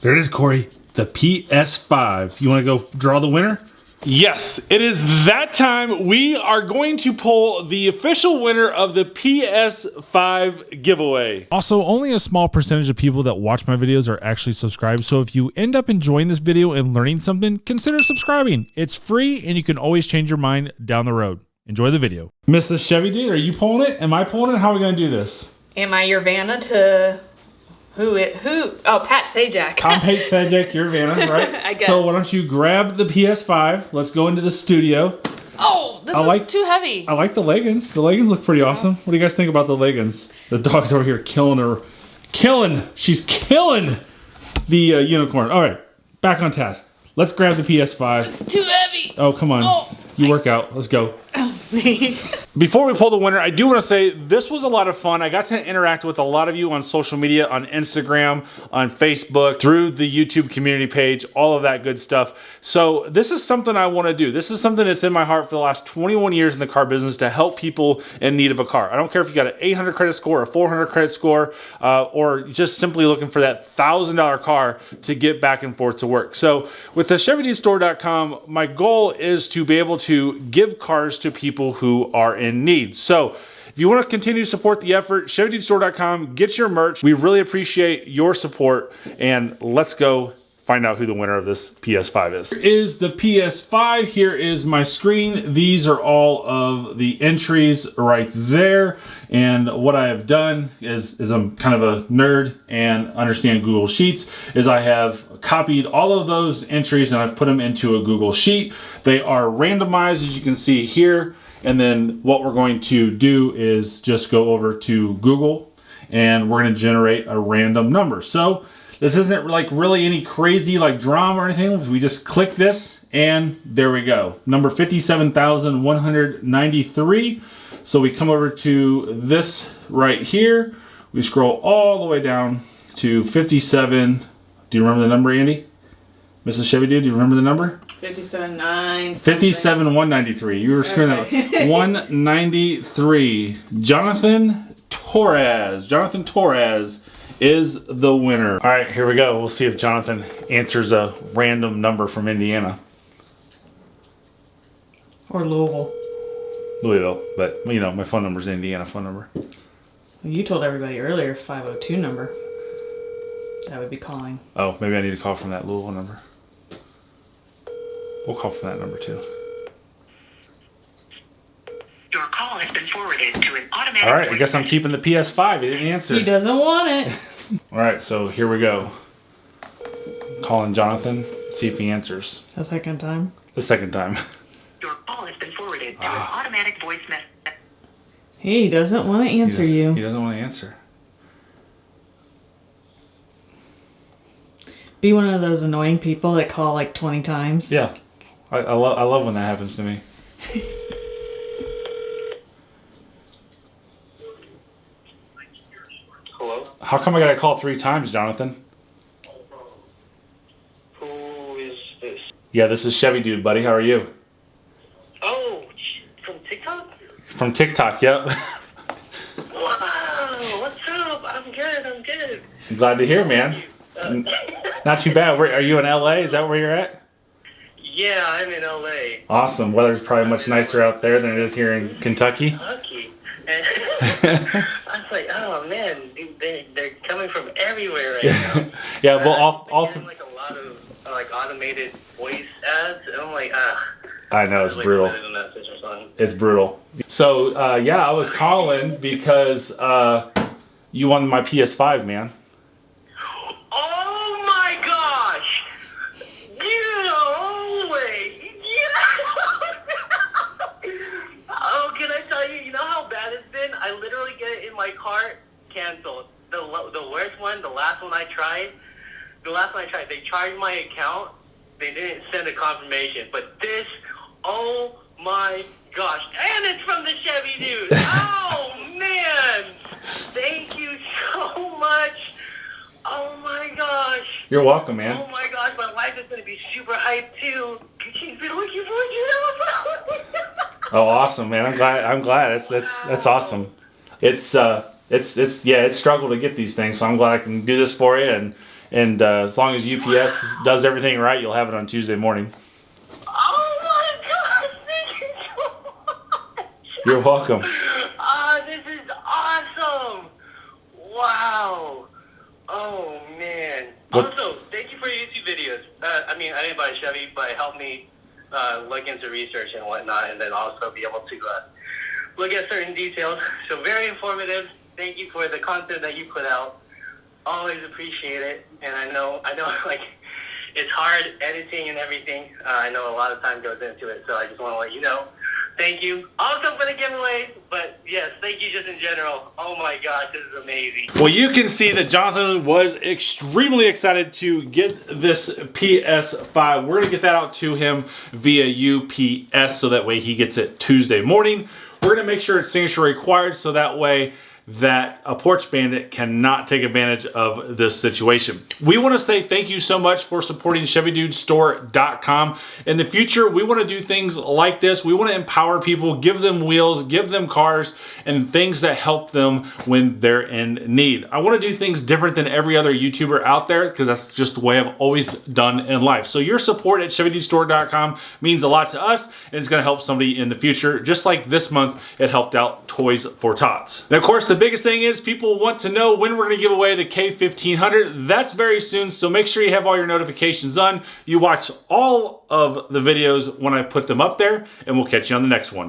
There it is, Corey. The PS5. You want to go draw the winner? Yes, it is that time. We are going to pull the official winner of the PS5 giveaway. Also, only a small percentage of people that watch my videos are actually subscribed. So if you end up enjoying this video and learning something, consider subscribing. It's free and you can always change your mind down the road. Enjoy the video. Mrs. Chevy Dude, are you pulling it? Am I pulling it? How are we going to do this? Am I your Vanna to... Who? Oh, Pat Sajak. I'm Pat Sajak, you're Vanna, right? I guess. So why don't you grab the PS5? Let's go into the studio. Oh, this is too heavy. I like the leggings. The leggings look pretty awesome. What do you guys think about the leggings? The dog's over here killing her. She's killing the unicorn. All right, back on task. Let's grab the PS5. It's too heavy. Oh, come on. Oh, you work out. Let's go. me. Before we pull the winner, I do want to say this was a lot of fun. I got to interact with a lot of you on social media, on Instagram, on Facebook, through the YouTube community page, all of that good stuff. So this is something I want to do. This is something that's in my heart for the last 21 years in the car business, to help people in need of a car. I don't care if you got an 800 credit score, a 400 credit score, or just simply looking for that $1,000 car to get back and forth to work. So with the ChevyDudeStore.com, my goal is to be able to give cars to people who are in need. So if you want to continue to support the effort, ChevyDudeStore.com, get your merch. We really appreciate your support, and let's go find out who the winner of this PS5 is. Here is the PS5. Here is my screen. These are all of the entries right there. And what I have done is I'm kind of a nerd and understand Google Sheets, is I have copied all of those entries and I've put them into a Google Sheet. They are randomized, as you can see here. And then what we're going to do is just go over to Google and we're going to generate a random number. So this isn't like really any crazy like drama or anything. We just click this and there we go. Number 57,193. So we come over to this right here. We scroll all the way down to 57. Do you remember the number, Andy? Mrs. Chevy Dude, do you remember the number? 57,193. You were screwing that up. 193. Jonathan Torres. Jonathan Torres is the winner. All right, here we go. We'll see if Jonathan answers a random number from Indiana. Or Louisville. Louisville, but you know, my phone number is Indiana phone number. Well, you told everybody earlier 502 number. That would be calling. Oh, maybe I need to call from that Louisville number. We'll call from that number too. Your call has been forwarded to an automatic... All right, I guess I'm keeping the PS5. He didn't answer. He doesn't want it. All right, so here we go. Calling Jonathan, see if he answers. The second time? The second time. Your call has been forwarded to an automatic voice message. He doesn't want to answer you. He doesn't want to answer. Be one of those annoying people that call like 20 times. Yeah. I love when that happens to me. Hello? How come I gotta call 3 times, Jonathan? Who is this? Yeah, this is Chevy Dude, buddy. How are you? Oh, from TikTok? From TikTok, yep. Wow, what's up? I'm good. I'm glad to hear, man. Not too bad. Are you in LA? Is that where you're at? Yeah, I'm in LA. Awesome. Weather's probably much nicer out there than it is here in Kentucky. Kentucky. And I was like, oh man, they're coming from everywhere right now. Yeah, well, all like a lot of like automated voice ads, and I'm like, I know, it's brutal. It's brutal. So, yeah, I was calling because you won my PS5, man. Oh my gosh! No way! Oh, can I tell you? You know how bad it's been? I literally get it in my cart, canceled. The worst one, the last one I tried, they charged my account. They didn't send a confirmation. But this, oh my gosh. And it's from the Chevy Dude. Oh, man. Thank you so much. Oh my gosh. You're welcome, man. Oh my gosh, my wife is going to be super hyped too. Cause she's been looking forward to it. Oh, awesome, man. I'm glad. That's awesome. It's struggle to get these things, so I'm glad I can do this for you, and And as long as UPS does everything right, you'll have it on Tuesday morning. Oh my gosh, thank you so much. You're welcome. This is awesome. Wow. Oh man. What? Also, thank you for your YouTube videos. I mean, I didn't buy a Chevy, but it helped me look into research and whatnot, and then also be able to look at certain details. So very informative. Thank you for the content that you put out. Always appreciate it. And I know, like, it's hard editing and everything. I know a lot of time goes into it, so I just want to let you know. Thank you. Also for the giveaway, but yes, thank you just in general. Oh my gosh, this is amazing. Well, you can see that Jonathan was extremely excited to get this PS5. We're going to get that out to him via UPS so that way he gets it Tuesday morning. We're going to make sure it's signature required so that way that a porch bandit cannot take advantage of this situation. We want to say thank you so much for supporting ChevyDudeStore.com. In the future, we want to do things like this. We want to empower people, give them wheels, give them cars, and things that help them when they're in need. I want to do things different than every other YouTuber out there because that's just the way I've always done in life. So your support at ChevyDudeStore.com means a lot to us, and it's going to help somebody in the future. Just like this month, it helped out Toys for Tots. And of course, the biggest thing is people want to know when we're going to give away the K1500. That's very soon, so make sure you have all your notifications on. You watch all of the videos when I put them up there, and we'll catch you on the next one.